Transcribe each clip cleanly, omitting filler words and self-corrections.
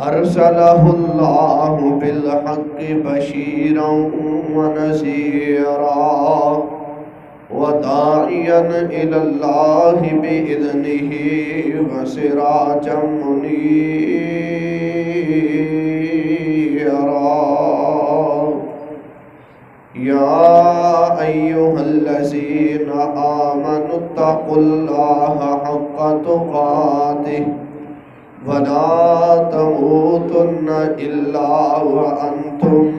أرسله الله بالحق بشيرا ونذيرا وداعيا إلى الله بإذنه وسراجا منيرا يا أيها الذين آمنوا اتقوا الله حق تقاته ولا تموتن إلا وأنتم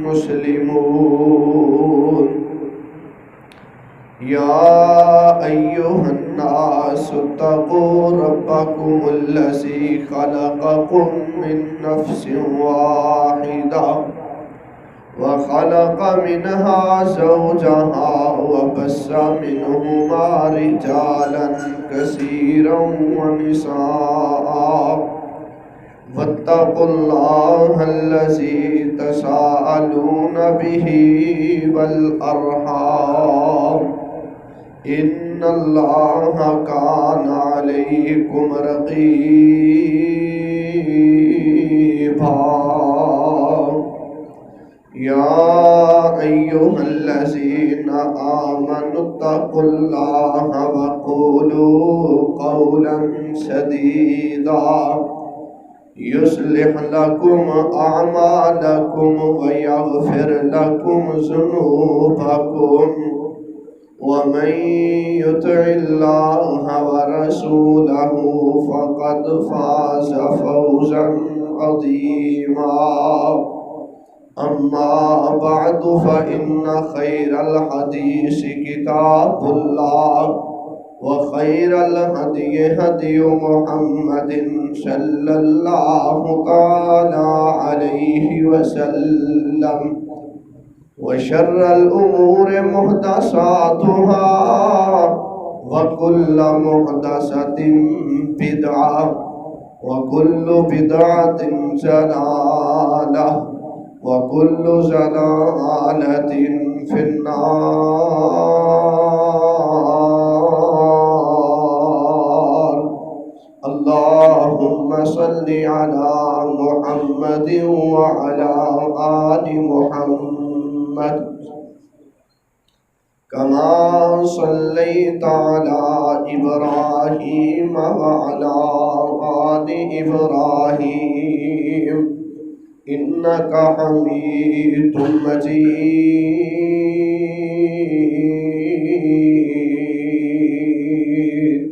مسلمون يا أيها الناس اتقوا ربكم الذي خلقكم من نفس واحدة وخلق منها زوجها وبث منهما رجالا كثيرا ونساء واتقوا الله الذي تساءلون به والأرحام إن الله كان عليكم رقيبا يا أيها الذين آمنوا اتقوا الله وقولوا قولا سديدا يصلح لكم أعمالكم ويغفر لكم ذنوبكم ومن يطع الله ورسوله فقد فاز فوزا عظيما أما بعد فإن خير الحديث كتاب الله وخير الهدي هدي محمد صلى الله تعالى عليه وسلم وشر الأمور محدثاتها وكل محدثة بدعة وكل بدعة ضلالة وكل ضلالة في النار اللهم صل على محمد وعلى آل محمد كما صليت على إبراهيم وعلى آل إبراهيم إنك حميد مجيد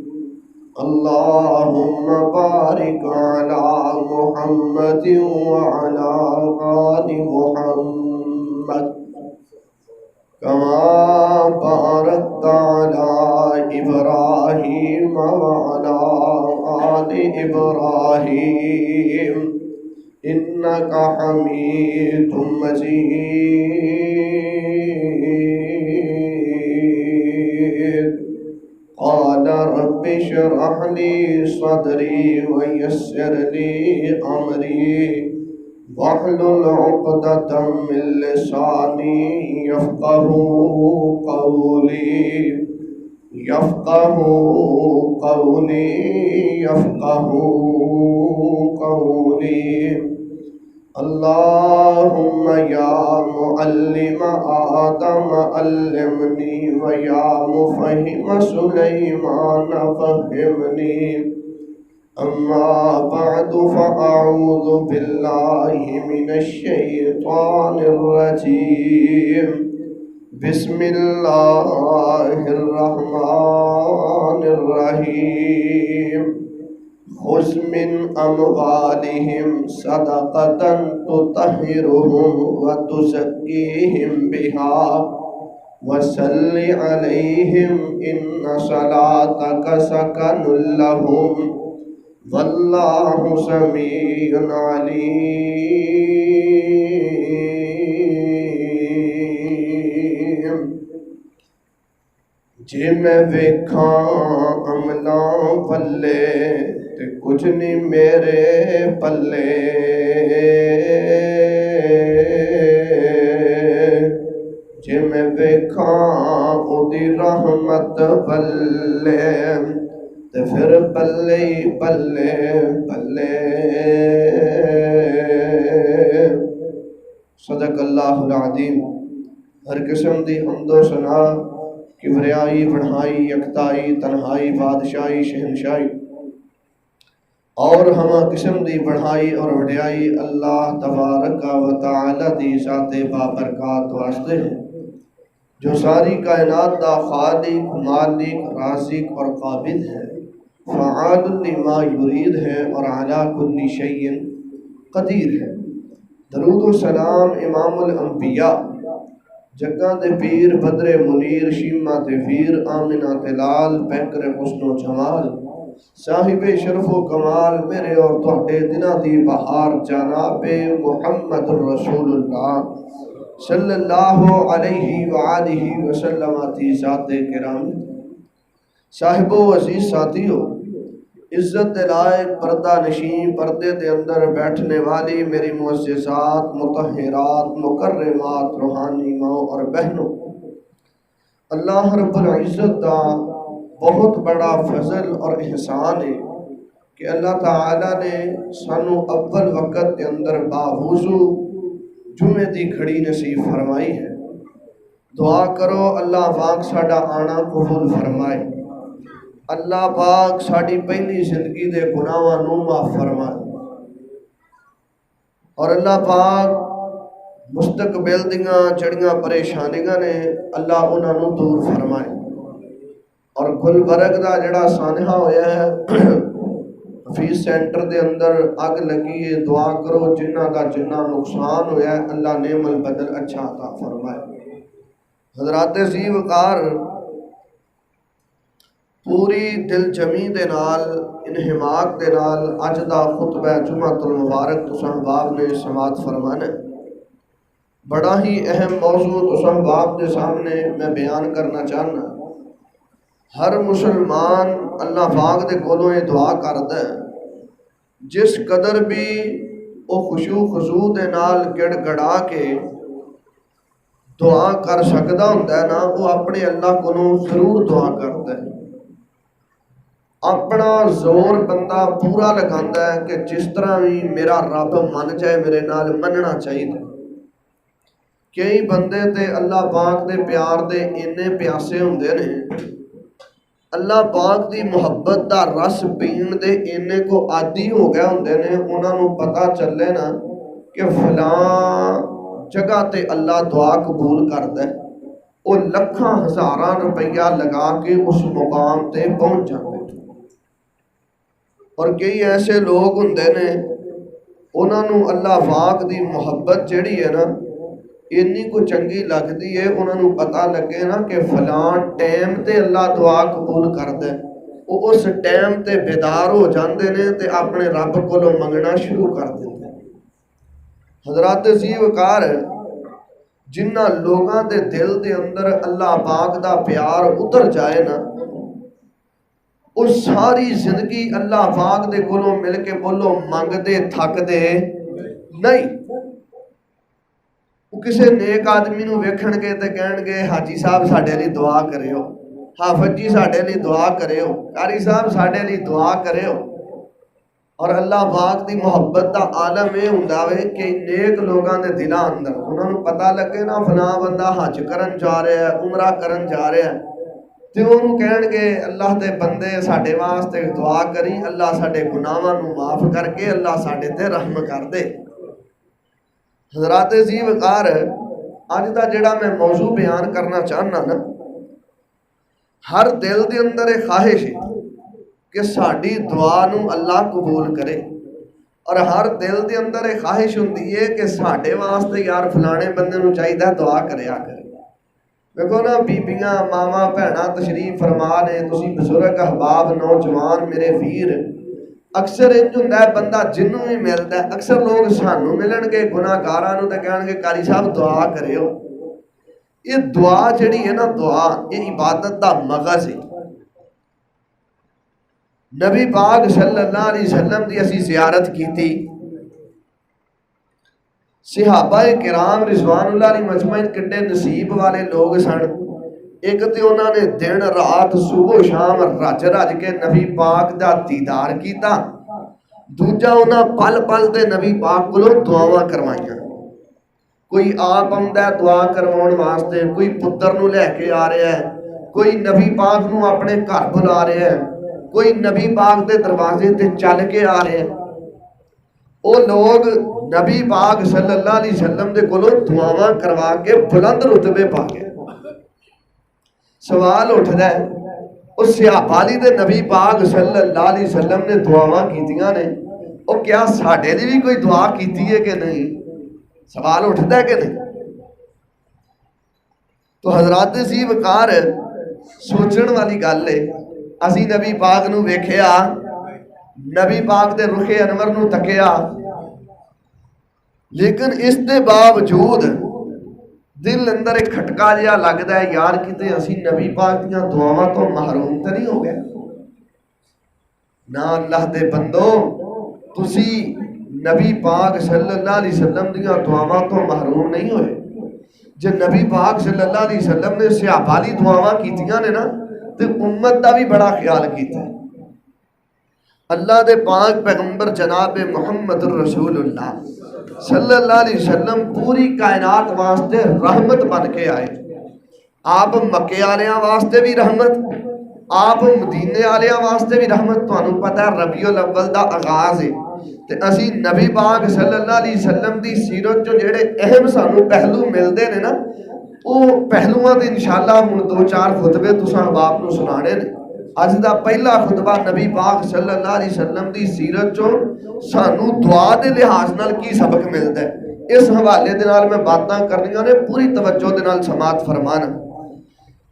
اللهم بارك على محمد وعلى آل محمد كما باركت على إبراهيم وعلى آل إبراهيم إنك حميد مجيد قال رب اشرح لي صدري ويسر لي أمري واحلل عقدة من لساني يفقهوا قولي اللهم يا معلم آدم علمني ويا مفهم سليمان فهمني أما بعد فأعوذ بالله من الشيطان الرجيم بسم الله الرحمن الرحيم خذ من أموالهم صدقة تطهرهم وتزكيهم بها وصل عليهم إن صلاتك سكن لهم والله سميع عليم جے میں ویکھاں عملاں پلے تے کچھ نہیں میرے پلے جے میں ویکھاں اودی رحمت پلے تے پھر پلے پلے پلے صدق اللہ العظیم۔ ہر قسم دی حمد و ثنا، کبریائی، بڑھائی، یکتائی، تنہائی، بادشاہی، شہنشاہی اور ہمہ قسم دی بڑھائی اور وڈیائی اللہ تبارک و تعالی دی ذات بابرکات واسطے ہے، جو ساری کائنات دا خالق، مالک، رازق اور قابض ہے، فعال لما یرید ہے اور علی کل شیء قدیر ہے۔ درود و سلام امام الانبیاء، جگہ دے پیر، بدر منیر، شیمہ تے ویر، آمنہ تے لال، پیکر حسن و جمال، صاحب شرف و کمال، میرے اور تہاڈے دناں دی بہار جناب محمد الرسول اللہ صلی اللہ علیہ وآلہ وسلم دی ذات کرام۔ صاحب و عزیز ساتھیو، عزت دلائق پردہ نشین، پردے دے اندر بیٹھنے والی میری معززات، مطہرات، مکرمات، روحانی ماں اور بہنوں، اللہ رب العزت دا بہت بڑا فضل اور احسان ہے کہ اللہ تعالیٰ نے سانو اول وقت کے اندر باوضو جمعے دی گھڑی نصیب فرمائی ہے۔ دعا کرو اللہ پاک ساڈا آنا قبول فرمائے، اللہ پاک ساڈی پہلی زندگی دے گناہاں نوں معاف فرمائے، اور اللہ پاک مستقبل دیاں جڑیاں پریشانیاں نے اللہ انہاں نوں دور فرمائے، اور گلبرگ دا جڑا سانحہ ہویا ہے حفیظ سینٹر دے اندر اگ لگی ہے، دعا کرو جنہ دا جنہ نقصان ہویا ہے اللہ نعم البدل اچھا عطا فرمائے۔ حضرات ذی وقار، پوری دل جمی دے نال، انہماک دے نال اج دا خطبہ جمعۃ المبارک تساں باپ نے سماعت فرمانا ہے۔ بڑا ہی اہم موضوع تساں باپ کے سامنے میں بیان کرنا چاہنا۔ ہر مسلمان اللہ پاک دے کولوں یہ دعا کردا ہے، جس قدر بھی وہ خشوع خضوع دے نال گڑ گڑا کے دعا کر سکدا ہوندا ہے نا، وہ اپنے اللہ کولوں ضرور دعا کردا ہے۔ اپنا زور بندہ پورا لگاندا ہے کہ جس طرح بھی میرا رب من جائے میرے نال مننا چاہیے۔ کئی بندے تے اللہ پاک دے پیار دے اینے پیاسے ہوندے نے، اللہ پاک دی محبت دا رس پین دے اینے کو عادی ہو گئے ہوندے نے، انہاں نوں پتہ چلے نا کہ فلاں جگہ تے اللہ دعا قبول کردا ہے، وہ لکھاں ہزاراں روپیہ لگا کے اس مقام تے پہنچ جاندے۔ اور کئی ایسے لوگ ہوندے نے، انہاں نوں اللہ پاک دی محبت جڑی ہے نا اتنی کو چنگی لگتی ہے، انہاں نوں پتہ لگے نا کہ فلاں ٹائم تے اللہ دعا قبول کردا ہے، وہ اس ٹائم تے بیدار ہو جاندے نے تے اپنے رب کولوں منگنا شروع کر دیندے۔ حضرات ذی وقار، جنہ لوگاں دے دل دے اندر اللہ پاک دا پیار اتر جائے نا، وہ ساری زندگی اللہ پاک دے کولوں مل کے بولو منگ دے تھک دے نہیں۔ وہ کسے نیک آدمی نو ویکھن گے تے کہن گے حاجی صاحب ساڈے لیے دعا کریو، حافظ جی ساڈے لیے دعا کریو، قاری صاحب ساڈے لیے دعا کریو۔ اور اللہ پاک دی محبت دا عالم یہ ہوندا وے کہ نیک لوگاں دے دلاں اندر انہاں نوں پتہ لگے نا فلاں بندہ حج کرن جا رہا ہے، عمرہ کرن جا رہا ہے، تے انہوں کہن گے اللہ دے بندے ساڈے واسطے دعا کری، اللہ ساڈے گناہاں نوں معاف کر کے اللہ ساڈے تے رحم کر دے۔ حضرات ذی وقار، اج دا جڑا میں موضوع بیان کرنا چاہنا نا، ہر دل دے اندر ایک خواہش ہے کہ ساڈی دعا نوں اللہ قبول کرے، اور ہر دل دے اندر ایک خواہش ہوندی ہے کہ ساڈے واسطے یار فلانے بندے نوں چاہیے دعا کریا کرے۔ دیکھو نا بیبیاں، ماواں، بھیناں تشریف فرما نے، تسی بزرگ احباب، نوجوان میرے ویر، اکثر انج ہوندا ہے بندہ جنوں بھی ملدا ہے، اکثر لوگ سانوں ملن گے گناہگاراں نوں تے کہن گے قاری صاحب دعا کریو۔ یہ دعا جڑی ہے نا، دعا یہ عبادت دا مغز ہے۔ نبی پاک صلی اللہ علیہ وسلم دی اسی زیارت کیتی، صحابہ کرام رضوان اللہ علیہ مجمعین کڈے نصیب والے لوگ سن۔ ایک تے انہوں نے دن رات صبح شام رج رج کے نبی پاک دا دیدار کیتا، دوجا انہاں پل پل تے نبی پاک کولوں دعاواں کروائیاں۔ کوئی آپ آਉਂਦਾ دعا کرواਉਣ واسطے, کوئی ਪੁੱਤਰ ਨੂੰ ਲੈ ਕੇ ਆ ਰਿਹਾ ਹੈ, ਕੋਈ ਨਬੀ ਪਾਕ ਨੂੰ ਆਪਣੇ ਘਰ ਬੁਲਾ ਰਿਹਾ ਹੈ, ਕੋਈ ਨਬੀ ਪਾਕ ਦੇ ਦਰਵਾਜ਼ੇ ਤੇ ਚੱਲ ਕੇ ਆ ਰਿਹਾ ਹੈ. ਉਹ ਲੋਕ ਨਬੀ ਪਾਕ ਸੱਲੱਲਾਹੁ ਅਲੈਹਿ ਵਸੱਲਮ ਦੇ ਕੋਲੋਂ ਦੁਆਵਾਂ ਕਰਵਾ ਕੇ ਬੁਲੰਦ ਰੁਤਬੇ ਪਾ ਗਏ. ਸਵਾਲ ਉੱਠਦਾ ਹੈ, ਉਹ ਸਹਾਬਾ ਅਲੀ ਦੇ ਨਬੀ ਪਾਕ ਸੱਲੱਲਾਹੁ ਅਲੈਹਿ ਵਸੱਲਮ ਨੇ ਦੁਆਵਾਂ ਕੀਤੀਆਂ ਨੇ, ਉਹ ਕਿਆ ਸਾਡੇ ਲਈ ਵੀ ਕੋਈ ਦੁਆ ਕੀਤੀ ਹੈ کہ نہیں؟ سوال اٹھتا ہے کہ نہیں؟ تو حضرات سی وقار سوچن والی گل ہے. اسی نبی پاک نو ویکھیا, نبی پاک دے رخ انور نو تکیا, لیکن اس دے باوجود دل اندر ایک کھٹکا جہا لگدا ہے, یار کتے اسی نبی پاک دیاں دعاواں تو محروم تے نہیں ہو گئے؟ نہ اللہ دے بندو, تسی نبی پاک صلی اللہ علیہ وسلم دیاں دعاواں تو محروم نہیں ہوئے. جے نبی پاک صلی اللہ علیہ وسلم نے صحابہ دی دعاواں کیتیاں نے نا, تے امت دا بھی بڑا خیال کیتا ہے. اللہ دے پاک پیغمبر جناب محمد رسول اللہ صلی اللہ علیہ وسلم پوری کائنات واسطے رحمت بن کے آئے. آپ مکے والیاں واسطے بھی رحمت, آپ مدینے والیاں واسطے بھی رحمت. تانوں پتہ ہے ربیع الاول دا آغاز ہے, تے اسی نبی پاک صلی اللہ علیہ وسلم دی سیرت جو جڑے اہم سانو پہلو ملدے نے نا, وہ پہلوواں دے انشاءاللہ ہن 2-4 خطبے تساں باپ نو سنانے نے. اج دا پہلا خطبہ نبی پاک صلی اللہ علیہ وسلم دی سیرت چوں سانو دعا دے لحاظ نال کی سبق ملدا ہے, اس حوالے دے نال میں باتاں کرنیاں نے, پوری توجہ دے نال سماعت فرمانا.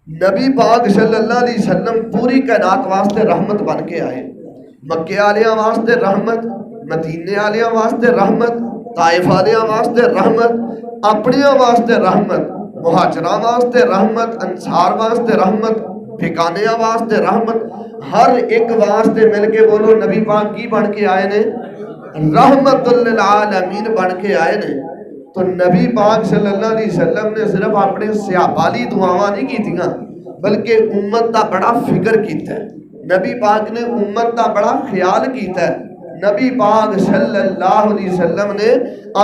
نبی پاک صلی اللہ علیہ وسلم پوری کائنات واسطے رحمت بن کے آئے. مکے والیاں واسطے رحمت, مدینے والیاں واسطے رحمت, طائف والیاں واسطے رحمت, اپنیاں واسطے رحمت, مہاجراں واسطے رحمت, انصار واسطے رحمت, ٹھکانیاں واسطے رحمت. ہر ایک واسطے مل کے بولو نبی پاک کی بن کے آئے نے؟ رحمت للعالمین بن کے آئے نے. تو نبی پاک صلی اللہ علیہ وسلم نے صرف اپنے صحابہ دی دعاواں نہیں کیتیاں, بلکہ امت دا بڑا فکر کیتا ہے. نبی پاک نے امت دا بڑا خیال کیتا ہے. نبی پاک صلی اللہ علیہ وسلم نے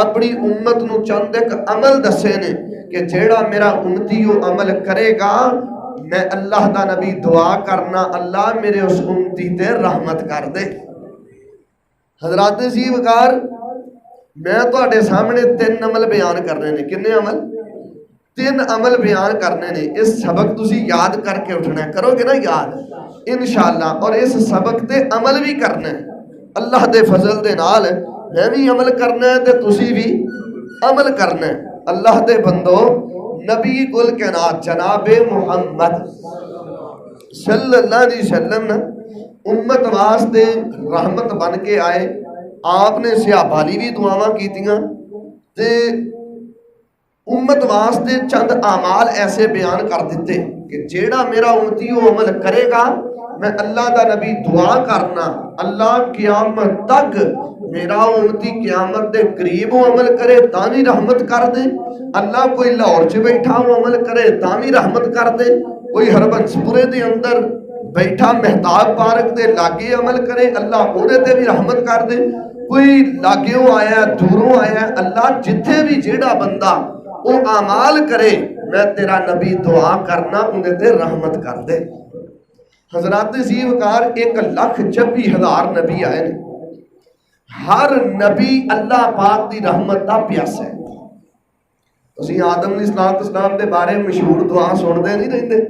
اپنی امت نو چند ایک عمل دسے نے کہ جیڑا میرا امتی وہ عمل کرے گا, میں اللہ دا نبی دعا کرنا اللہ میرے اس امتی تے رحمت کر دے. حضرات سی وقار, میں تواڈے سامنے 3 عمل بیان کرنے نے. کنے عمل؟ 3 عمل بیان کرنے نے. اس سبق تسی یاد کر کے اٹھنا ہے, کرو گے نا یاد انشاءاللہ, اور اس سبق تے عمل بھی کرنا ہے. اللہ دے فضل دے نال میں بھی عمل کرنا ہے تے تسی بھی عمل کرنا ہے. اللہ دے بندو, نبی کل کائنات جناب محمد صلی اللہ علیہ وسلم نا امت واسطے رحمت بن کے آئے. آپ نے صحابہ دی بھی دعاواں کیتیاں, تے امت واسطے چند اعمال ایسے بیان کر دیتے کہ جیڑا میرا امتی وہ عمل کرے گا, میں اللہ دا نبی دعا کرنا اللہ قیامت تک میرا امتی قیامت دے قریب وہ عمل کرے تا بھی رحمت کر دے. اللہ کوئی لاہور چ بیٹھا وہ عمل کرے تا بھی رحمت کر دے. کوئی ہربنسپورے دے اندر بیٹھا مہتاب پارک دے لاگے عمل کرے, اللہ اودے تے بھی رحمت کر دے. کوئی لاگیوں آیا دوروں آیا, اللہ جتھے بھی جیڑا بندہ وہ اعمال کرے, میں تیرا نبی دعا کرنا اندے تے رحمت کر دے. حضرات سی وقار 1,26,000 نبی آئے نے. ہر نبی اللہ پاک دی رحمت دا پیاسا ہے. اسی آدم علیہ السلام دے بارے مشہور دعا سنتے نہیں رہتے,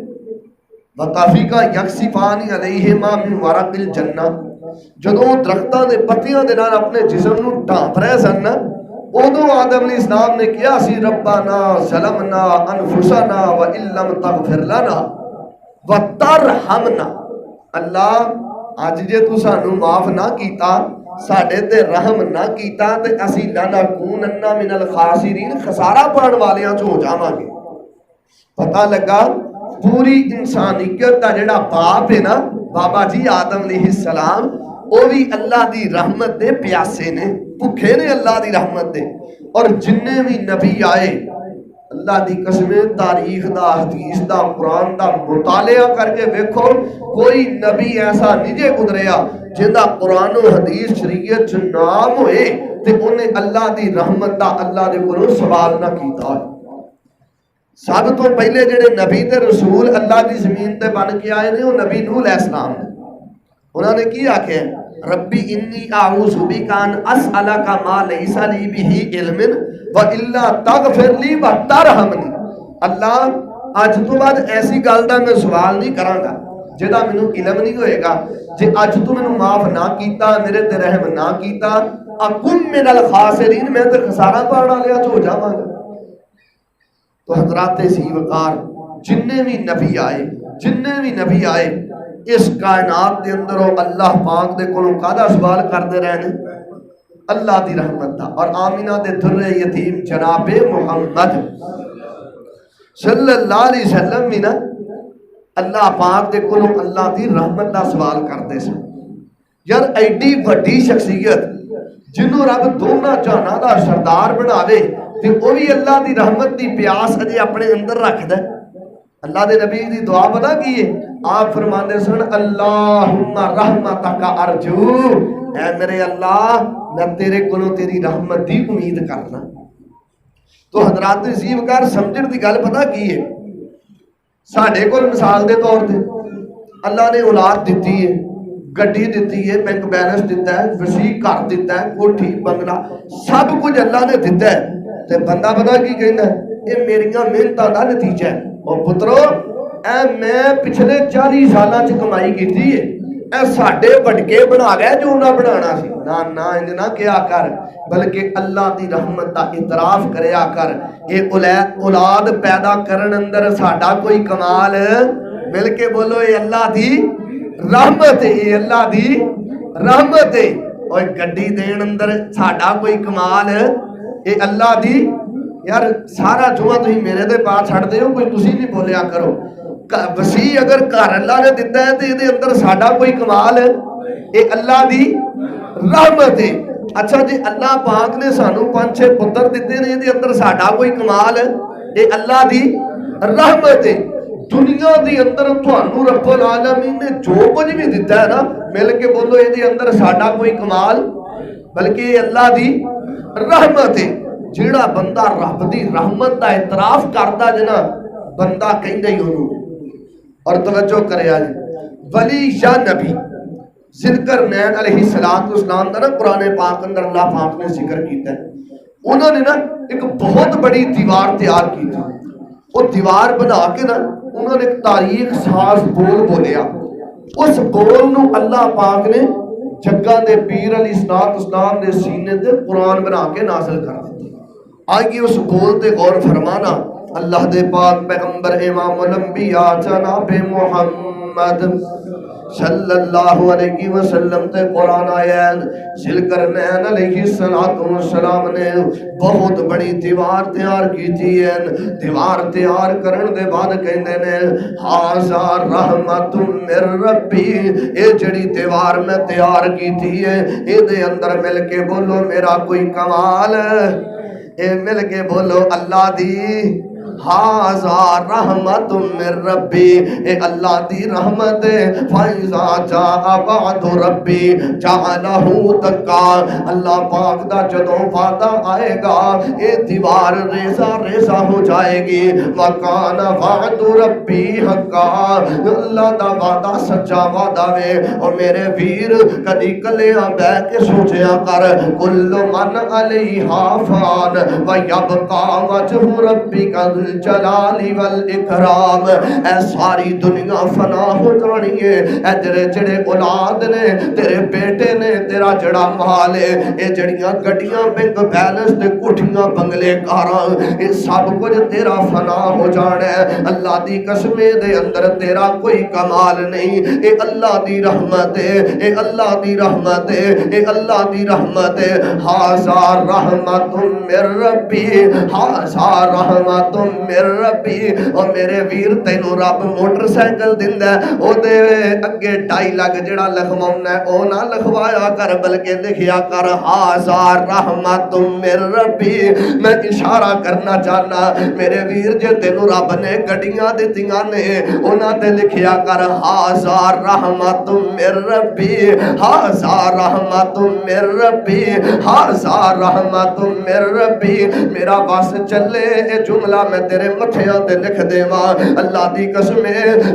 وَطَفِقَ يَقْصِفَانِ عَلَيْهِمَا مِنْ وَرَقِ الْجَنَّةِ. جدوں درختاں دے پتیاں دے نال اپنے جسم نو ڈھانپ رہے سن نا, ادو آدم علیہ السلام نے کیا سی, ربنا ظلمنا انفسنا وَإِن لَّمْ تَغْفِرْ لَنَا وَتَرْحَمْنَا. اللہ اج جے تو سانو معاف نہ کیتا, ساڈے تے رحم نہ کیتا, تے اسی لَنَكُونَنَّ مِنَ الْخَاسِرِينَ, خسارہ پاؤن والیاں چ ہو جاواں گے. پتہ لگا پوری انسانیت دا جڑا باپ ہے نا, بابا جی آدم علیہ السلام, وہ بھی اللہ دی رحمت دے پیاسے نے, بھکھے نے اللہ دی رحمت دے. اور جننے بھی نبی آئے, اللہ دی قسم تاریخ دا, حدیث دا, قرآن دا مطالعہ کر کے ویکھو, کوئی نبی ایسا نہیں جے گزریا جندا قرآن و حدیث شریعت نام ہوئے تے انہیں اللہ دی رحمت دا اللہ دے کولوں سوال نہ کیتا ہوئے۔ سب تو پہلے جڑے نبی تے رسول اللہ دی زمین تے بن کے آئے نے وہ نبی نوح علیہ السلام نے۔ انہوں نے کی آکھیا ربی انی اعوذ بک ان اسألک ما لیس لی بہ علم والا تغفر لی وترحمنی۔ اللہ اج تو بعد ایسی گل دا میں سوال نہیں کراں گا جہاں مینوں علم نہیں ہوئے گا، جے اج تو مینوں معاف نہ کیتا، میرے تے رحم نہ کیتا، اکن من الخاسرین، میں تے خسارہ پاڑ والےاں چ ہو جاواں گا۔ تو حضرات سی وقار جننے بھی نبی آئے اس کائنات دے اندر اللہ پاک دے کولوں کادا سوال کرتے رہنے؟ اللہ دی رحمت دا۔ اور آمینہ دے در یتیم جناب محمد صلی اللہ علیہ وسلم بھی نا اللہ پاک دے کولوں اللہ دی رحمت دا سوال کرتے سن۔ یار ایڈی وڈی شخصیت جنہوں رب دونوں جہاناں دا سردار بناوے تے وہ بھی اللہ دی رحمت دی پیاس اجے اپنے اندر رکھدا ہے۔ اللہ دے نبی دی دعا پتہ کی ہے؟ آپ فرماندے سن اللہم رحمتک ارجو، اے میرے اللہ میں تیرے کولوں تیری رحمت دی امید کرنا۔ تو حضرات عزیز وقار سمجھن دی گل پتہ کی ہے؟ ساڈے کول مثال دے طور تے اللہ نے اولاد دتی ہے، گڈی دتی ہے، بینک بیلنس دیتا ہے، وسیع گھر دیتا ہے، کوٹھی بنگلہ سب کچھ اللہ نے دیتا ہے، تے بندہ پتہ کی کہندا ہے یہ میریاں محنتاں دا نتیجہ ہے۔ اور پترو اے میں پچھلے 40 سالاں چ کمائی کیتی ہے، اے ساڈے وڈکے بنا گئے جو نہ بنانا سی۔ نہ انج نہ کیا کر، بلکہ اللہ دی رحمت دا اعتراف کریا کر۔ اے اولاد پیدا کرن اندر ساڈا کوئی کمال، مل کے بولو اے اللہ دی رحمت ہے، اے اللہ دی رحمت ہے۔ اور گڈی دین اندر ساڈا کوئی کمال، اے اللہ دی۔ یار سارا جمعہ تھی میرے دے پاس چھڑ دے ہو، کوئی تسی نہیں بولیا کرو۔ وسیع اگر گھر اللہ نے دیتا ہے تو یہ اندر ساڈا کوئی کمال ہے، اے اللہ دی رحمت ہے۔ اچھا جی اللہ پاک نے سانو 5-6 پتر دیتے ہیں، یہ اندر ساڈا کوئی کمال ہے، اے اللہ دی رحمت ہے۔ دنیا دی اندر تھانو رب العالمین نے جو کچھ بھی دیتا ہے نا، مل کے بولو یہ اندر ساڈا کوئی کمال، بلکہ یہ اللہ دی رحمت ہے۔ جیڑا بندہ رب دی رحمت دا اعتراف کردا جنا بندہ کہندا ہی انہوں۔ اور توجہ کرے آج ولی یا نبی ذکرنین علیہ السلام دا نا قرآن پاک اندر اللہ پاک نے ذکر کیتا ہے۔ انہوں نے نا ایک بہت بڑی دیوار تیار کی تھی، وہ دیوار بنا کے نا انہوں نے ایک تاریخ ساز بول بولیا۔ اس بول نو اللہ پاک نے جگہ دے پیر علیہ السلام دے سینے دے قرآن بنا کے نازل کر دیتا۔ آئیے اس بول تے غور فرمانا۔ اللہ دے پاک پیغمبر امام الانبیاء جناب محمد صلی اللہ علیہ وسلم تے قرآن آیا۔ ذوالقرنین علیہ السلام نے بہت بڑی دیوار تیار کی تھی۔ دیوار تیار کرن دے بعد کہندے نے ھذا رحمت من ربی، اے جڑی دیوار میں تیار کی تھی اے دے اندر مل کے بولو میرا کوئی کمال، اے مل کے بولو اللہ دی ھذا رحمت من ربی، اے اللہ دی رحمت فاذا جاء بعد ربی جعلہ دکا، اللہ پاک دا جدوں وعدہ آئے گا اے دیوار ریزہ ریزہ ہو جائے گی۔ وکان وعد ربی حقا، اللہ دا وعدہ سچا وعدہ وے۔ اور میرے ویر کدی کلیاں بہ کے سوچیا کر کل من علیہا فان ویبقا وجہ ربک جلالی والاکرام، اے ساری دنیا فنا ہو جانی ہے، اے تیرے جڑے اولاد نے، تیرے بیٹے نے، تیرا جڑا مال ہے، اے جڑیاں گڈیاں بینک بیلنس تے کوٹھیاں بنگلے کاراں، اے سب کچھ تیرا فنا ہو جانا ہے۔ اللہ دی قسم دے اندر تیرا کوئی کمال نہیں، اے اللہ دی رحمت ہے، اے اللہ دی رحمت ہے، اے اللہ دی رحمت ہے۔ ھذا رحمت من ربی، ھذا رحمت من ربی او میرے ویر تینوں رب موٹر سائیکل دیندا ہے او دے اگے 2.5 لاکھ جڑا لکھواونا ہے او نہ لکھوایا کر بلکہ لکھیا کر ھذا رحمت من ربی میں اشارہ کرنا چاہنا میرے ویر جے تینوں رب نے گڈیاں دتیاں نے انہاں تے لکھیا کر ھذا رحمت من ربی ھذا رحمت من ربی ھذا رحمت من ربی میرا بس چلے اے جملہ میں تیرے متھیاں تے لکھ دیواں اللہ دی قسم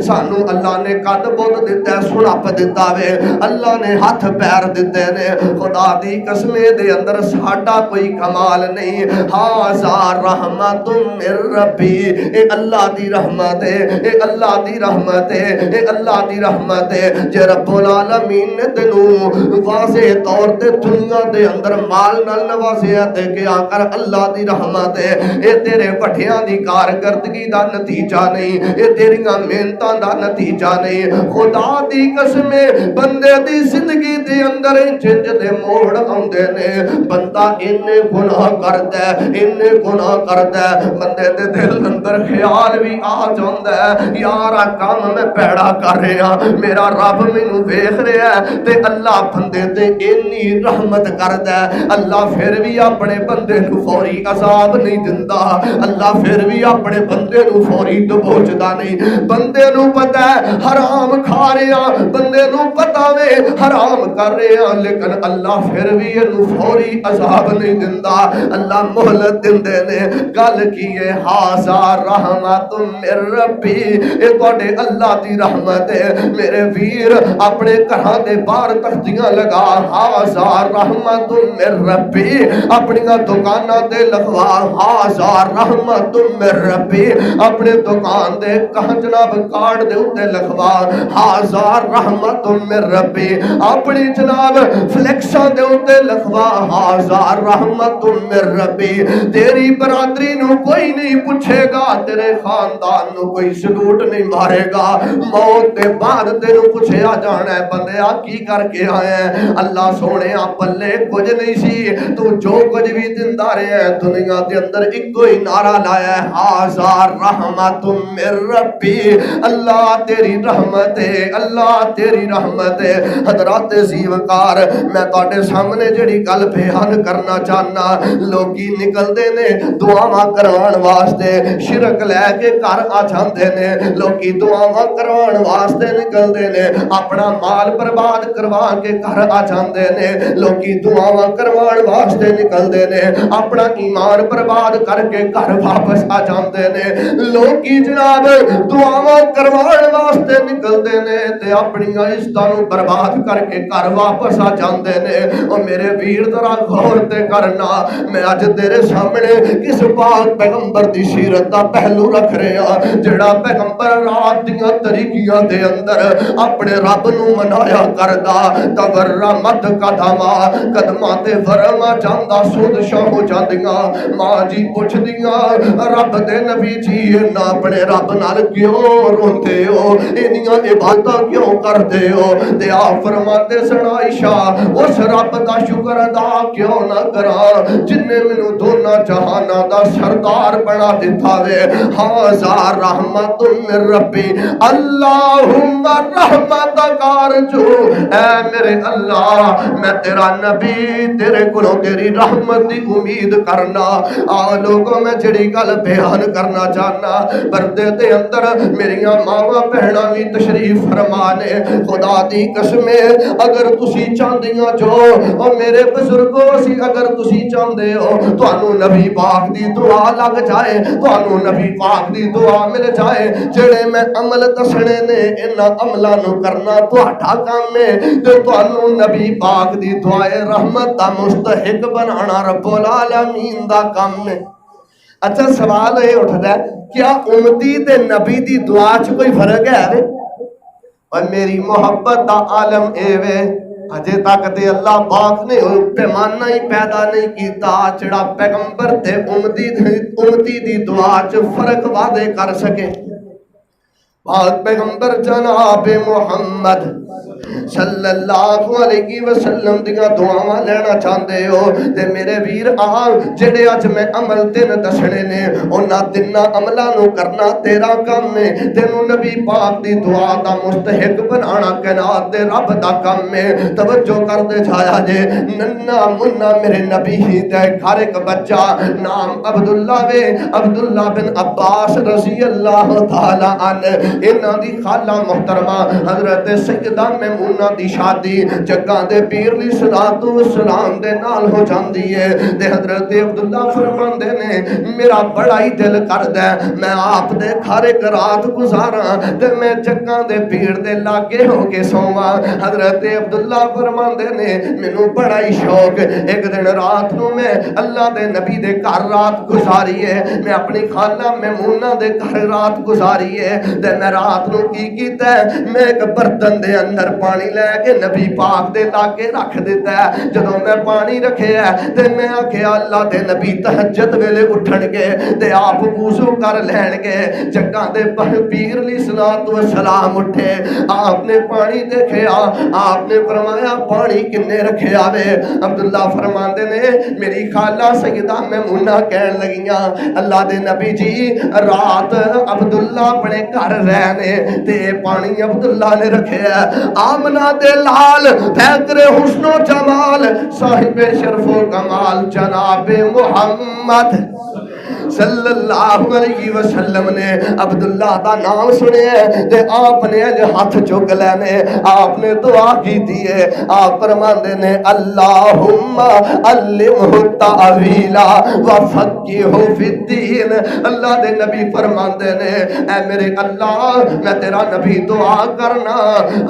سانو اللہ نے قد بد دتا ہے سنپ دتا وے اللہ نے ہاتھ پیر دتے نے خدا دی قسم دے اندر ساڈا کوئی کمال نہیں ھذا رحمت من ربی اے اللہ دی رحمت ہے اے اللہ دی رحمت ہے اے اللہ دی رحمت ہے جے رب العالمین نے تینوں واضح طور تے دنیا دے اندر مال نال نوازیا تے کیا کر اللہ دی رحمت ہے اے تیرے وڈیاں دی کارکردگی دا نتیجہ نہیں اے تیریاں محنتاں دا نتیجہ نہیں خدا دی قسم بندے دی زندگی دے اندر جنج دے موڑ آندے نے بندہ انے گناہ کردا ہے انے گناہ کردا ہے بندے دے دل اندر خیال بھی آ جاندا ہے یار کام میں پیڑا کر رہا میرا رب مینوں ویکھ رہا ہے تے اللہ بندے تے انی رحمت کردا ہے اللہ پھر بھی اپنے بندے نوں فوری عذاب نہیں دیندا اللہ پھر بھی اپنے بندے نوں فوری دبوچدا نہیں بندے نوں پتہ ہے حرام کھا رہا بندے نوں پتہ وے حرام کر رہا لیکن اللہ پھر بھی اینوں فوری عذاب نہیں دیندا اللہ مہلت دیندے نے گل کی ہے ھذا رحمت من ربی اے تواڈے اللہ دی رحمت ہے میرے ویر اپنے گھراں دے باہر تختیاں لگا ھذا رحمت من ربی اپنی دکاناں تے لگوا ھذا رحمت من ربی اپنے دکان دے کہاں جناب کارڈ دے اوتے لگوا ھذا رحمت من ربی اپنی جناب فلیکساں دے اوتے لگوا ھذا رحمت من ربی تیری برادری نو کوئی نہیں پوچھے گا تیرے خاندان نو کوئی سلوٹ نہیں مارے گا موت دے بعد تینو پوچھیا جانا ہے بندیا کی کر کے آیا ہے اللہ سونے پلے کچھ نہیں سی تو جو کچھ بھی دیندا رہیا ہے دنیا دے اندر ایک کوئی نعرہ لایا ہے ھذا رحمت من ربی اللہ تیری رحمت ہے اللہ تیری رحمت ہے حضرات زیوکار میں تواڈے سامنے جڑی گل بیان کرنا چاہنا لوکی نکلدے نے دعاواں کروان واسطے شرک لے کے گھر آ جاندے نے لوکی دعاواں کروان واسطے نکلدے نے اپنا مال برباد کروا کے گھر آ جاندے نے لوکی دعاواں کروان واسطے نکلدے نے اپنا ایمان برباد کر کے گھر واپس آ جاندے نے لوکی جناب دعاواں کروان واسطے نکلدے نے تے اپنی عزتاں نوں برباد کر کے گھر واپس آ جاندے نے او میرے ویر ذرا غور تے کرنا میں اج تیرے سامنے کس پاک پیغمبر دی سیرت دا پہلو رکھ رہا جڑا پیغمبر رات دیاں طریقیاں دے اندر اپنے رب نو منایا کردا تورمت قدماں تے ورما جاندا سود شاہ ہو جاندیاں ماں جی پوچھدیاں رب دے نبی جی نہ اپنے رب نال کیوں روندے ہو انیاں عبادتاں کیوں کردے ہو تے آپ فرماتے سن عائشہ اس رب دا شکر ادا کیوں نہ کراں جن نے مینوں دونوں جہاناں دا سردار بنا دتا وے ھذا رحمت من ربی اللہم رحمت کارجو اے میرے اللہ میں تیرا نبی تیرے کولوں تیری رحمت دی امید کرنا آ لوگوں میں جڑی گل بیان کرنا چاہنا پردے دے اندر میریاں ماواں بہناں وی تشریف فرما نے خدا دی قسم اگر تسی چاہندیاں جو او میرے بزرگوں سی اگر تسی چاہندے ہو تانوں نبی پاک دی دعا لگ جائے تانوں نبی پاک دی دعا مل جائے جڑے میں عمل دسنے نے انہاں عملاں نو کرنا تہاڈا کام ہے تے تانوں نبی پاک دی دعائے رحمت دا مستحق بنانا رب العالمین دا کام ہے اچھا سوال یہ اٹھدا ہے کیا امتی تے نبی دی دعا چ کوئی فرق ہے وے اور میری محبت دا عالم اے وے اجے تک تے اللہ پاک نے پیمانہ ہی پیدا نہیں کیتا جڑا پیغمبر تے امتی دی دعا چ فرق واضح کر سکے پاک پیغمبر جناب محمد صلی اللہ علیہ وسلم دیاں دعاواں لینا چاہندے ہو تے میرے ویر آ جڑے اج میں عمل تین دسنے نے انہاں تیناں عملاں نو کرنا تیرا کم ہے تینوں نبی پاک دی دعا دا مستحق بنانا کائنات دے رب دا کم ہے توجہ کر دے جایا جے ننا منا میرے نبی ہی تے گھر ایک بچہ نام عبداللہ وے عبداللہ بن عباس رضی اللہ تعالی عنہ انہاں دی خالہ محترمہ حضرت سیدہ میمونہ دی شادی جگاں دے پیر علیہ الصلوۃ والسلام دے نال ہو جاندی ہے تے حضرت عبداللہ فرماندے نے میرا بڑا ہی دل کردا ہے میں آپ دے گھر ایک رات گزاراں تے میں جگاں دے پیر دے لاگے ہو کے سوواں حضرت عبداللہ فرماندے نے مینوں بڑا ہی شوق ایک دن رات نو میں اللہ دے نبی دے گھر رات گزاری ہے میں اپنی خالہ میمونہ دے گھر رات گزاری ہے تے میں رات نو کی کیتا ہے میں ایک برتن دے اندر پانی لے کے نبی پاک دے لاگے رکھ دیتا ہے جدوں میں پانی رکھیا ہے تے میں آکھیا اللہ دے نبی تہجد ویلے اٹھن گے تے آپ وضو کر لین گے جگاں دے پیر علیہ الصلوۃ والسلام اٹھے آپ نے پانی دیکھیا آپ نے فرمایا پانی کنے رکھیا وے عبداللہ فرماندے نے میری خالہ سیدہ میمونہ کہن لگیاں اللہ دے نبی جی رات عبداللہ اپنے گھر رہنے تے پانی عبداللہ نے رکھیا آمنہ دے لال پیکر حسن و جمال صاحب شرف و کمال جناب محمد صلی اللہ علیہ وسلم نے عبداللہ دا نام سنے تے آپ نے ہاتھ چک لینے آپ نے دعا کی دیئے آپ فرماندے نے اللہم علمہ التعویل وفقہہ فی الدین اللہ دے نبی فرماندے نے اے میرے اللہ میں تیرا نبی دعا کرنا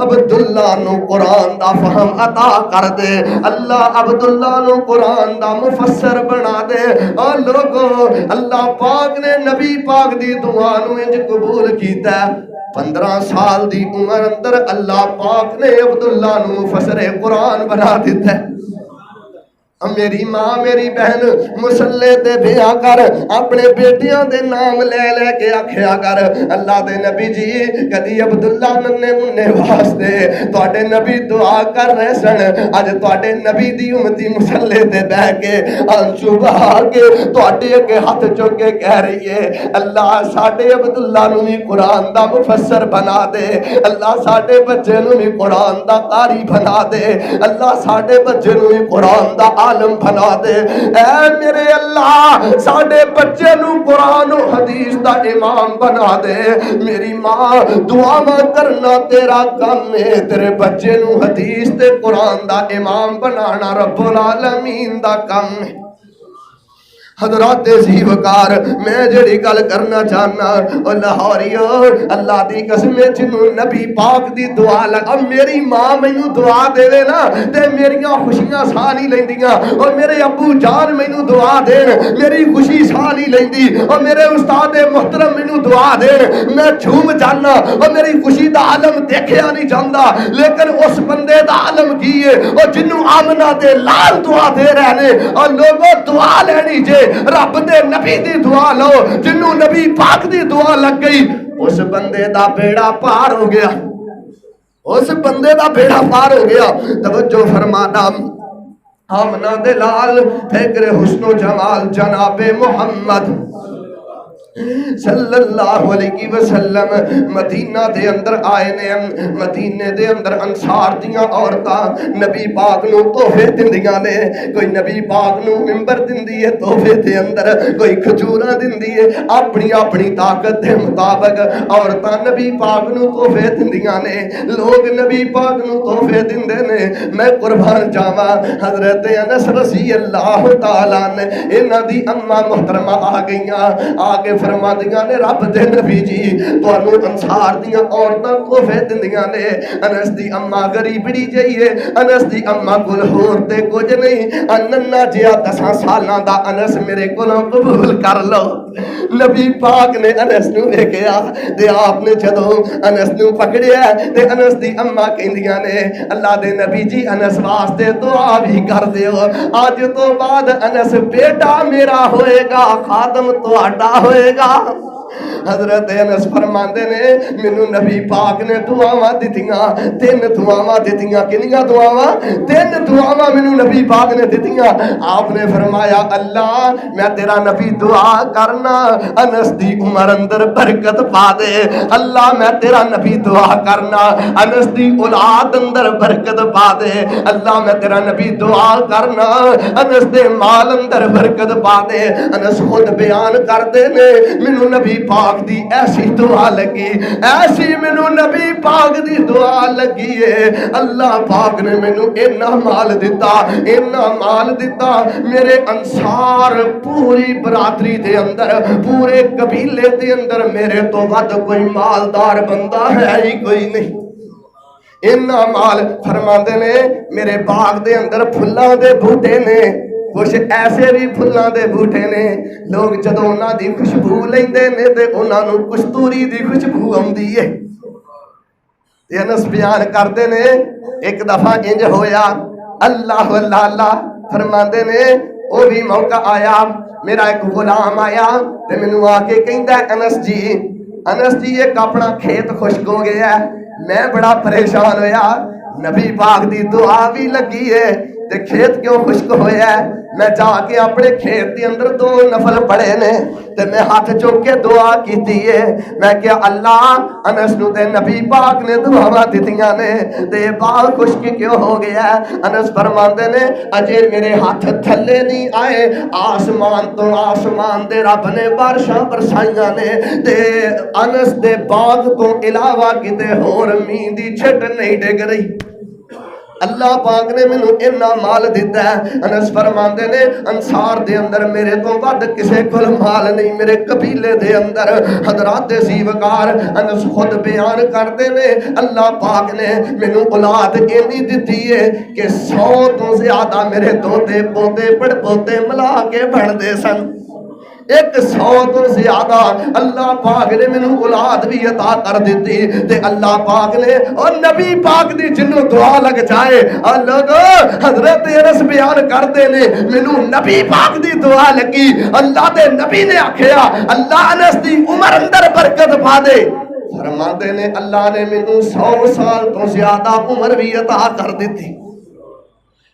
عبداللہ نو قرآن دا فہم عطا کر دے اللہ عبداللہ نو قرآن دا مفسر بنا دے اور لوگوں اللہ پاک نے نبی پاک دی دعا نو انج قبول کیتا ہے 15 سال دی عمر اندر اللہ پاک نے عبداللہ نو مفسر قرآن بنا دیتا ہے میری ماں میری بہن مسلے تے بیا کر اپنے بیٹیاں دے نام لے لے کے آکھیا کر اللہ دے نبی جی کدی عبداللہ ننے منے واسطے تواڈے نبی دعا کر رہے سن اج تواڈے نبی دی امتی مسلے تے بیٹھ کے آنسو بہا کے تواڈے اگے ہاتھ چک کے کہہ رہی ہے اللہ ساڈے عبداللہ نو بھی قرآن دا مفسر بنا دے اللہ ساڈے بچے نو بھی قرآن دا قاری بنا دے اللہ ساڈے بچے نو بھی قرآن دا عالم بنا دے اے میرے اللہ ساڈے بچے نو قرآن و حدیث دا امام بنا دے میری ماں دعا کرنا تیرا کام ہے تیرے بچے نو حدیث تے قرآن دا امام بنانا رب العالمین دا کام ہے حضرات زیوکار میں جڑی گل کرنا چاہنا او لاہوریو اللہ دی قسم جنوں نبی پاک دی دعا لگا میری ماں مینوں دعا دے نا تے میریاں خوشیاں ساہ نہیں لیندیاں اور میرے ابو جان مینوں دعا دین میری خوشی ساہ نہیں لیندی اور میرے استاد محترم مینوں دعا دین میں جھوم جانا اور میری خوشی دا عالم دیکھیا نہیں جاندا لیکن اس بندے دا عالم کی ہے اور جنوں آمنہ دے لال دعا دے رہنے اور لوگوں دعا لینی جے رب دے نبی دی دعا لو جنوں نبی پاک دی دعا لگ گئی اس بندے دا بیڑا پار ہو گیا اس بندے دا بیڑا پار ہو گیا توجہ فرمانا آمنہ دے لال فکر حسن و جمال جناب محمد صلی اللہ علیہ وسلم مدینہ دے اندر آئے نے مدینے دے اندر انصار دیاں عورتاں نبی پاک نو تحفے دندیاں نے کوئی نبی پاک نو ممبر دندی ہے تحفے دے اندر کوئی کھجوراں دندی ہے اپنی اپنی طاقت دے مطابق عورتاں نبی پاک نو تحفے دندیاں نے لوگ نبی پاک نو تحفے دندے نے میں قربان جاواں حضرت انس رضی اللہ تعالی نے انہاں دی اماں محترمہ آ گئیاں آگے فرما دیاں نے رب دے نبی جی تانوں انصار دیاں عورتاں تحفے دندیاں نے انس دی اماں غریبڑی جائیے انس دی اماں کول ہور تے کچھ نہیں اننا جیا 10 سالاں دا انس میرے کولوں قبول کر لو نبی پاک نے انس نو ویکھیا تے آپ نے جدوں انس نو پکڑیا تے انس دی اماں کہندیاں نے اللہ دے نبی جی انس واسطے دعا بھی کر دیو اج تو بعد انس بیٹا میرا ہوئے گا خادم تہاڈا ہوئے گا حضرت انس فرماندے نے مینوں نبی پاک نے دعاواں دتیاں، 3 دعاواں دتیاں۔ کنیاں دعاواں؟ 3 دعاواں مینوں نبی پاک نے دتیاں۔ آپ نے فرمایا اللہ میں تیرا نبی دعا کرنا انس دی عمر اندر برکت پا دے، اللہ میں تیرا نبی دعا کرنا انس دی اولاد اندر برکت پا دے، اللہ میں تیرا نبی دعا کرنا انس دے مال اندر برکت پا دے۔ انس خود بیان کردے نے مینوں نبی پاک دی ایسی دعا لگی، ایسی مینوں نبی پاک دی دعا لگی ہے، اللہ پاک نے مینوں اینا مال دیتا، اینا مال دیتا، میرے انصار پوری برادری دے اندر، پورے قبیلے دے اندر میرے تو ود کوئی مالدار بندہ ہے ہی کوئی نہیں۔ اینا مال فرماندے نے میرے باغ دے اندر پھلاں دے بوٹے نے، کچھ ایسے بھی پھلاں دے بوٹے نے لوگ جدوں انہاں دی خوشبو لیندے نے تے انہاں نوں کستوری دی خوشبو آندی ہے۔ تے انس بیان کردے نے ایک دفعہ انج ہویا، اللہ اللہ اللہ فرماندے نے او بھی موقع آیا، میرا ایک غلام آیا تے مینوں آ کے کہندا انس جی ایک اپنا کھیت خشک ہو گیا ہے، میں بڑا پریشان ہویا، نبی پاک دی دعا بھی لگی ہے تے کھیت کیوں خشک ہویا ہے؟ میں جا کے اپنے کھیت دی اندر 2 نفل پڑے نے تے میں ہاتھ چوک کے دعا کیتی ہے، میں کیا اللہ انس نو تے نبی پاک نے دعاواں دتیاں نے تے باغ خشک کیوں ہو گیا ہے؟ انس فرماندے نے اجے میرے ہاتھ تھلے نہیں آئے، آسمان دے رب نے بارشاں برسائیاں نے تے انس دے باغ تو علاوہ کتے ہور مین دی چھٹ نہیں ڈگ رہی۔ اللہ پاک نے مینوں اتنا مال دیتا ہے۔ انس فرماندے نے انصار دے اندر میرے تو ود کسے کول مال نہیں، میرے قبیلے دے اندر حضرات زیوکار انس خود بیان کردے نے اللہ پاک نے مینوں اولاد اینی دتی ہے کہ 100 تو زیادہ میرے دوتے پوتے پڑ پوتے ملا کے بڑھدے سن، 100 تو زیادہ اللہ پاک نے مینوں اولاد بھی عطا کر دیتی تے اللہ پاک نے اور نبی پاک دی جنوں دعا لگ جائے اللہ حضرت انس بیان کردے نے مینوں نبی پاک دی دعا لگی، اللہ دے نبی نے آکھیا اللہ انس دی عمر اندر برکت پا دے، فرماندے نے اللہ نے مینوں 100 سال تو زیادہ عمر بھی عطا کر دیتی۔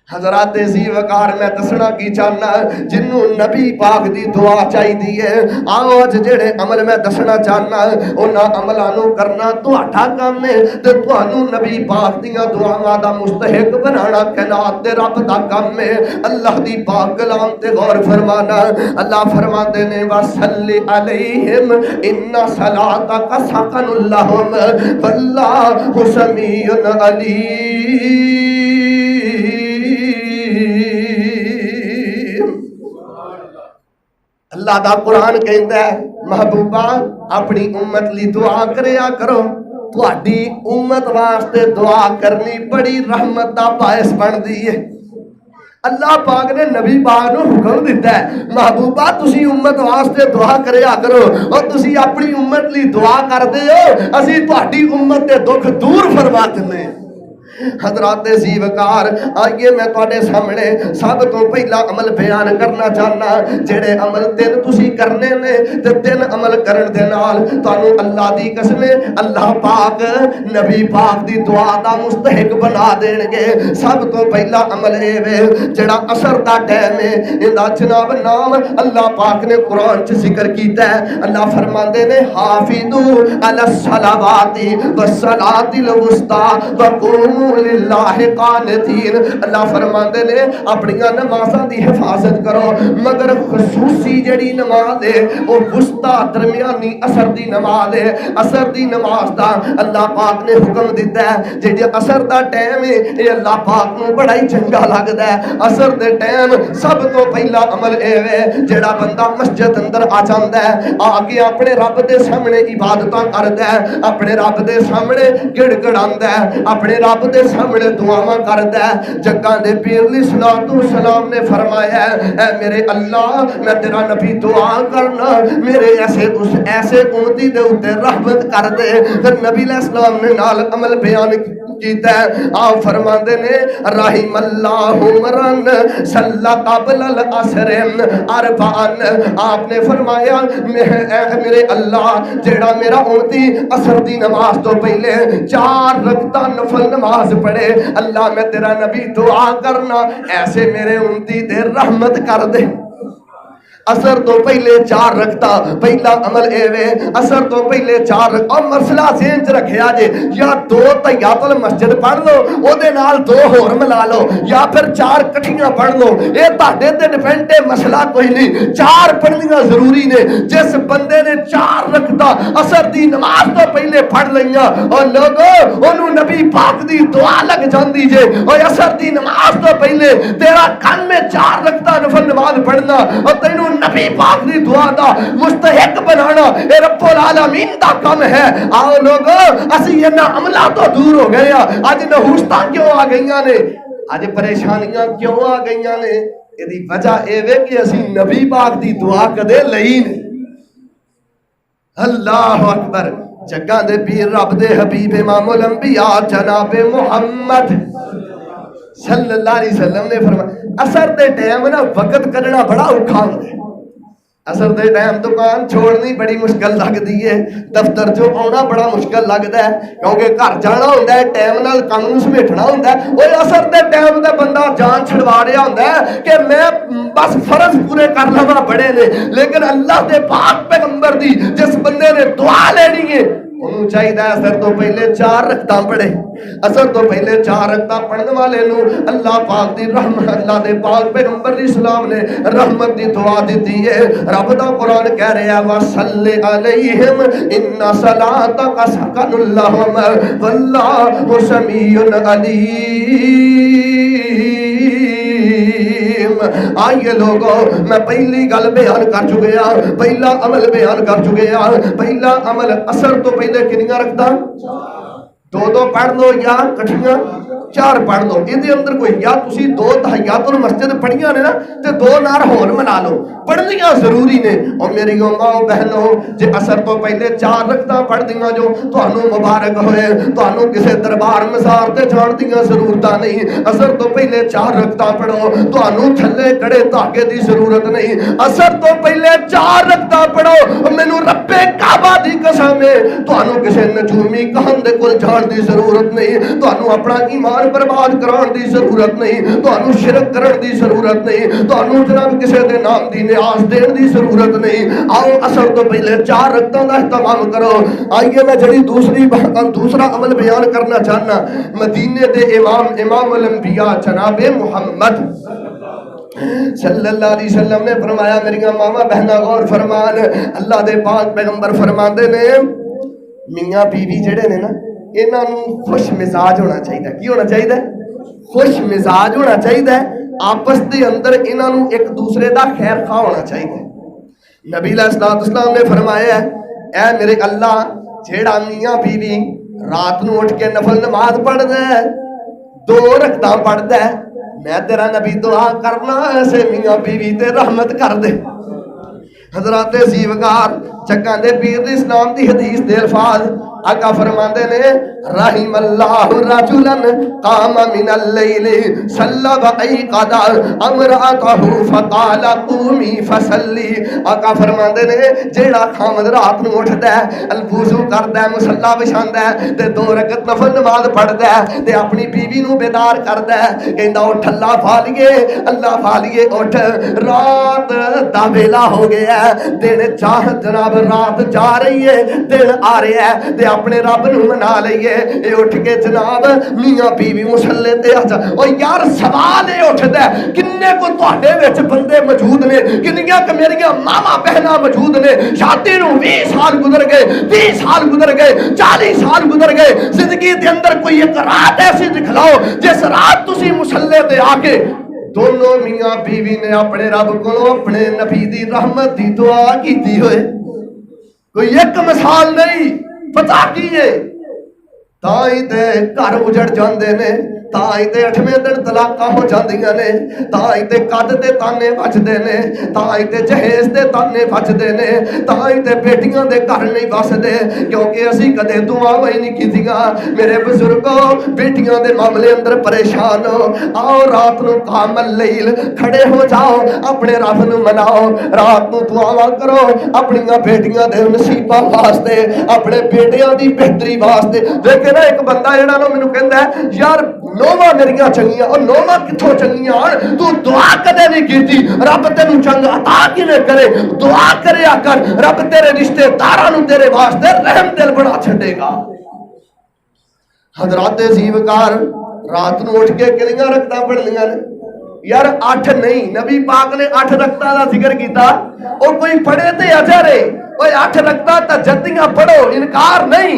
حضرات زیوکار میں دسنا کی چاہنا جنوں نبی پاک دی دعا چاہی دی ہے، آج جڑے عمل میں دسنا چاہنا انہاں عملانوں کرنا تہاڈا کام ہے تے تانوں نبی پاک دیاں دعاواں دا مستحق بنانا کائنات دے رب دا کام ہے۔ اللہ دی پاک کلام تے غور فرمانا، اللہ فرماندے نے وصلی علیہم ان صلاتک سکن لہم واللہ سمیع علیم۔ اللہ دا قرآن کہندا ہے محبوبہ اپنی امت لی دعا کریا کرو، تہاڈی امت واسطے دعا کرنی بڑی رحمت دا باعث بندی ہے۔ اللہ پاک نے نبی پاک نو حکم دیتا ہے محبوبہ تسی امت واسطے دعا کریا کرو، اور تسی اپنی امت لی دعا کردے ہو اسی تہاڈی امت دے دکھ دور فرما دنے۔ حضرات زیوکار آئیے میں تواڈے سامنے سب تو پہلا عمل بیان کرنا چاہنا، جڑے عمل 3 تسی کرنے نے تے 3 عمل کرن دے نال تانوں اللہ دی قسم اللہ پاک نبی پاک دی دعا دا مستحق بنا دین گے۔ سب تو پہلا عمل اے وے جڑا عصر دا ٹائم ہے، ایندا جناب نام اللہ پاک نے قرآن چ ذکر کیتا ہے۔ اللہ فرماندے نے حافظوا علی الصلوات والصلاۃ الوسطی وقوموا للہ قانتین، اللہ فرماندے نے اپنی نمازاں دی حفاظت کرو مگر خصوصی جڑی نماز ہے وہ وسطی درمیانی عصر دی نماز ہے۔ عصر دی نماز دا اللہ پاک نے حکم دیتا ہے، جڑی عصر دا ٹائم ہے یہ اللہ پاک نو بڑا ہی چنگا لگدا ہے۔ عصر دے ٹائم سب تو پہلا عمل اے وے جڑا بندہ مسجد اندر آ جاندا ہے، آ کے اپنے رب دے سامنے عبادتاں کردا ہے، اپنے رب دے سامنے گڑ گڑاندا ہے، اپنے رب دے سامنے دعاواں کردا ہے. جگاں دے پیر علیہ الصلوۃ والسلام نے فرمایا اے میرے اللہ میں تیرا نبی دعا کرنا میرے ایسے امتی دے اوتے رحمت کر دے. پھر نبی علیہ السلام نے نال عمل بیان کیتا ہے. آپ فرماندے نے رحم اللہ عمرن صلی قبل العصر اربعن. آپ نے فرمایا میرے اللہ جیڑا میرا امتی عصر دی نماز تو پہلے 4 رکعتاں نفل نماز پڑھے اللہ میں تیرا نبی دعا کرنا ایسے میرے امتی دے رحمت کر دے. اثر تو پہلے 4 رکھتا پہلا عمل اے وے اثر تو پہلے 4 اور مسئلہ ذہن چ رکھیا جے یا 2 تحیات المسجد پڑھ لو او دے نال 2 ہور ملا لو یا پھر 4 کٹھیاں پڑھ لو. اے تہاڈے تے ڈیپینڈ ہے مسئلہ کوئی نہیں 4 پڑھنیاں ضروری نے. جس بندے نے 4 رکھتا اثر دی نماز تو پہلے پڑھ لئیاں اور لوگوں اونوں نبی پاک دی دعا لگ جاندی جے اور اثر دی نماز تو پہلے تیرا کان میں 4 رکھتا نفل نماز پڑھنا اور تینوں نبی پاک دی دعا دا مستحق بنانا اے رب العالمین دا کم ہے. آؤ لوگو اسی یہ نا عملہ تو دور ہو گیا. آج نحوستاں کیوں آ گئیاں نے آج پریشانیاں کیوں آ گئیاں نے یہ دی وجہ اے وے کہ اسی نبی پاک دی دعا کدے لئی نہیں. اللہ اکبر. جگہ دے پیر رب دے حبیب امام الانبیاء جناب محمد صلی اللہ علیہ وسلم نے فرمایا اثر دے ٹائم نا وقت کرنا بڑا اوکھا ہوندا ہے. اثر دے ٹائم دکان چھوڑنی بڑی مشکل لگدی ہے دفتر جو آنا بڑا مشکل لگدا ہے کیونکہ گھر جانا ہوندا ہے ٹائم نال کام نوں سمیٹنا ہوندا ہے. اوے اثر دے ٹائم تے بندہ جان چھڑوا رہا ہوندا ہے کہ میں بس فرض پورے کر لواں بڑے نے لیکن اللہ دے پاک پیغمبر دی جس بندے نے دعا لینی ہے انہوں چاہیے اثر تو پہلے 4 رکعتاں پڑھے. اثر تو پہلے 4 رکعتاں پڑھنے والے نو اللہ پاک دی رحمت اللہ دے پاک پیغمبر علیہ السلام نے رحمت دی دعا دیتی ہے. رب دا قرآن کہہ رہا ہے وَصَلِّ عَلَيْهِمْ إِنَّ صَلَاتَكَ سَكَنٌ لَهُمْ وَاللَّهُ سَمِيعٌ عَلِيمٌ. آئیے لوگوں میں پہلی گل بیان کر چکیا پہلا عمل بیان کر چکیا. پہلا عمل اثر تو پہلے کنیاں رکھتا 2 پڑھ لو یا کٹھیاں 4 پڑھ لو. یہ اندر کوئی یا تسی 2 تحیات المسجد پڑھیاں نے نا تے 2 نار ہون منا لو پڑھنیاں ضروری نے. اور میری ماں بہنوں جے اثر تو پہلے 4 رکعتاں پڑھ دیاں جو تانوں مبارک ہوئے تانوں کسے دربار مزار تے جان دیاں ضرورتاں نہیں. اثر تو پہلے 4 رکعتاں پڑھو تانوں تھلے کڑے دھاگے دی ضرورت نہیں. اثر تو پہلے 4 رکعتاں پڑھو مینوں رب کعبہ دی قسم ہے تانوں کسے نجومی کہن دے کول جان دی ضرورت نہیں. تانوں اپنا ایمان برباد کران دی ضرورت نہیں. تانوں شرک کرن دی ضرورت نہیں. تانوں جناب کسے دے نام دی نیاز دین دی ضرورت نہیں. آؤ اثر تو پہلے 4 رکعتاں دا اہتمام کرو. آئیے میں جڑی دوسرا عمل بیان کرنا چاہنا مدینے دے امام الانبیاء جناب محمد صلی اللہ علیہ وسلم نے فرمایا میری ماما بہنا غور فرمان اللہ دے پاک پیغمبر فرماندے نے میاں بیوی جڑے نے نا انہاں نوں خوش مزاج ہونا چاہیے. کی ہونا چاہیے؟ خوش مزاج ہونا چاہیے. آپس دے اندر انہاں نوں ایک دوسرے دا خیر خواہ ہونا چاہیے. نبی علیہ الصلوۃ والسلام نے فرمایا اے میرے اللہ جیڑا میاں بیوی رات نوں اٹھ کے نفل نماز پڑھدا ہے 2 رکعتاں پڑھدا ہے میں تیرا نبی دعا کرنا ایسے میاں بیوی تے رحمت کر دے. حضرات زیوگار چکاں دے پیر اسلام دی حدیث دے الفاظ آقا فرماندے نے رحم اللہ رجلن قام من اللیل صلی وایقظ امرأتہ فقال قومی فصلی. آقا فرماندے نے جیڑا خامد رات نو اٹھدا ہے الوضو کردا ہے مصلی بچھاندا ہے تے 2 رکعت نفل نماز پڑھدا ہے تے اپنی بیوی نو بیدار کردا ہے کہندا اٹھ اللہ پھالیے اٹھ رات دا ویلا ہو گیا ہے دن چاہ جناب رات جا رہی ہے دن آ رہا ہے تے اپنے رب نو منا لئیے. اے اٹھ کے جناب میاں بیوی مصلی تے آ جا. او یار سوال اے اٹھدا ہے کنے کو تواڈے وچ بندے موجود نے کنیاں کہ میریاں ماما بہناں موجود نے شادی نو 20 سال گزر گئے 30 سال گزر گئے 40 سال گزر گئے زندگی دے اندر کوئی ایک رات ایسی دکھلاؤ جس رات تسی مصلی تے آ کے دونوں میاں بیوی نے اپنے رب کو اپنے نبی دی رحمت دی دعا کیتی ہوئے. کوئی ایک مثال نہیں پتا کی ہے ਤਾਂ ਹੀ ਤੇ ਘਰ ਉਜੜ ਜਾਂਦੇ ਨੇ, ਤਾਂ ਹੀ ਤੇ 8ਵੇਂ ਦਿਨ ਤਲਾਕਾਂ ਹੋ ਜਾਂਦੀਆਂ ਨੇ, ਤਾਂ ਹੀ ਤੇ ਕੱਦ ਦੇ ਤਾਨੇ ਵੱਜਦੇ ਨੇ, ਤਾਂ ਹੀ ਤੇ ਜਹੇਜ਼ ਦੇ ਤਾਨੇ ਵੱਜਦੇ ਨੇ, ਤਾਂ ਹੀ ਤੇ ਬੇਟੀਆਂ ਦੇ ਘਰ ਨਹੀਂ ਵਸਦੇ, ਕਿਉਂਕਿ ਅਸੀਂ ਕਦੇ ਦੁਆਵਾਂ ਹੀ ਨਹੀਂ ਕੀਤੀਆਂ। ਮੇਰੇ ਬਜ਼ੁਰਗੋ, ਬੇਟੀਆਂ ਦੇ ਮਾਮਲੇ ਅੰਦਰ ਪਰੇਸ਼ਾਨ ਹੋ, ਆਓ ਰਾਤ ਨੂੰ ਕਾਮਲ ਲਈਲ ਖੜੇ ਹੋ ਜਾਓ, ਆਪਣੇ ਰੱਬ ਨੂੰ ਮਨਾਓ, ਰਾਤ ਨੂੰ ਦੁਆਵਾਂ ਕਰੋ ਆਪਣੀਆਂ ਬੇਟੀਆਂ ਦੇ ਨਸੀਬਾਂ ਵਾਸਤੇ, ਆਪਣੇ ਬੇਟਿਆਂ ਦੀ ਬਿਹਤਰੀ ਵਾਸਤੇ। ਦੇਖੇ ਨਾ, ਇੱਕ ਬੰਦਾ ਜਿਹੜਾ ਨਾ ਮੈਨੂੰ ਕਹਿੰਦਾ ਯਾਰ ਨੋਵਾਂ ਮੇਰੀਆਂ ਚੰਗੀਆਂ, ਉਹ ਨੋਵਾਂ ਕਿੱਥੋਂ ਚੰਗੀਆਂ ਹਨ? ਤੂੰ ਦੁਆ ਕਦੇ ਨਹੀਂ ਕੀਤੀ, ਰੱਬ ਤੈਨੂੰ ਚੰਗਾ ਅਤਾ ਕਿਵੇਂ ਕਰੇ? ਦੁਆ ਕਰਿਆ ਕਰ, ਰੱਬ ਤੇਰੇ ਰਿਸ਼ਤੇਦਾਰਾਂ ਨੂੰ ਤੇਰੇ ਵਾਸਤੇ ਰਹਿਮ ਦਿਲ ਬਣਾ ਛੱਡੇਗਾ। ਹਜ਼ਰਾਤ ਜ਼ੀਵਕਾਰ ਰਾਤ ਨੂੰ ਉੱਠ ਕੇ ਕਿੰਨੀਆਂ ਰਕਤਾਂ ਪੜ੍ਹਨੀਆਂ ਨੇ ਯਾਰ? 8 ਨਹੀਂ, ਨਬੀ ਪਾਕ ਨੇ 8 ਰਕਤਾਂ ਦਾ ਜ਼ਿਕਰ ਕੀਤਾ। ਉਹ ਕੋਈ ਪੜ੍ਹੇ ਤੇ ਅਜਰ ਹੈ, 8 ਰਕਤਾਂ ਤਾਂ ਜੱਦੀਆਂ ਪੜੋ, ਇਨਕਾਰ ਨਹੀਂ,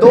2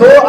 2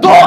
2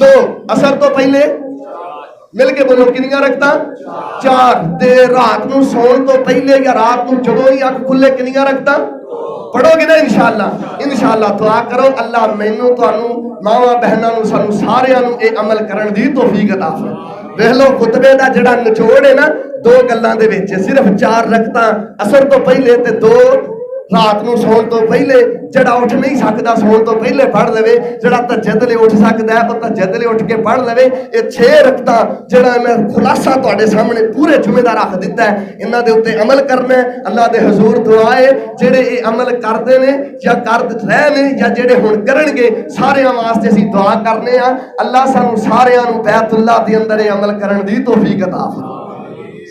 2. اثر تو پہلے مل کے بولو کنیاں رکھتا؟ 4. تے رات نو سون تو پہلے یا رات نو جدوں ہی اکھ کھلے کنیاں رکھتا؟ پڑھو گے نا انشاءاللہ؟ انشاءاللہ دعا کرو اللہ مینوں تانوں ماواں بہناں نوں سانوں ساریاں نوں اے عمل کرن دی توفیق عطا فرمائے۔ ویکھ لو خطبے دا جڑا نچوڑ ہے نا 2 گلاں دے وچ صرف 4 رکھتا اثر تو پہلے تے 2 رات نو سون تو پہلے، جڑا اٹھ نہیں سکدا سون تو پہلے پڑھ لوے، جڑا تہجد لے اٹھ سکدا ہے او تہجد لے اٹھ کے پڑھ لوے۔ اے 6 رکھتا جڑا میں خلاصہ تواڈے سامنے پورے جمعے دا رکھ دتا ہے، انہاں دے اوتے عمل کرنا ہے۔ اللہ دے حضور دعا ہے جڑے اے عمل کردے نے یا کر رہے نے یا جڑے ہن کرن گے سارے واسطے اسی دعا کرنے ہاں اللہ سانوں ساریاں نوں بیت اللہ دے اندر اے عمل کرن دی توفیق عطا فرمائے۔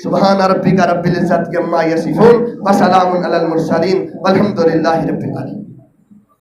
سبحان ربک رب العزت عما یصفون وسلام علی المرسلین والحمد للہ رب العالمین۔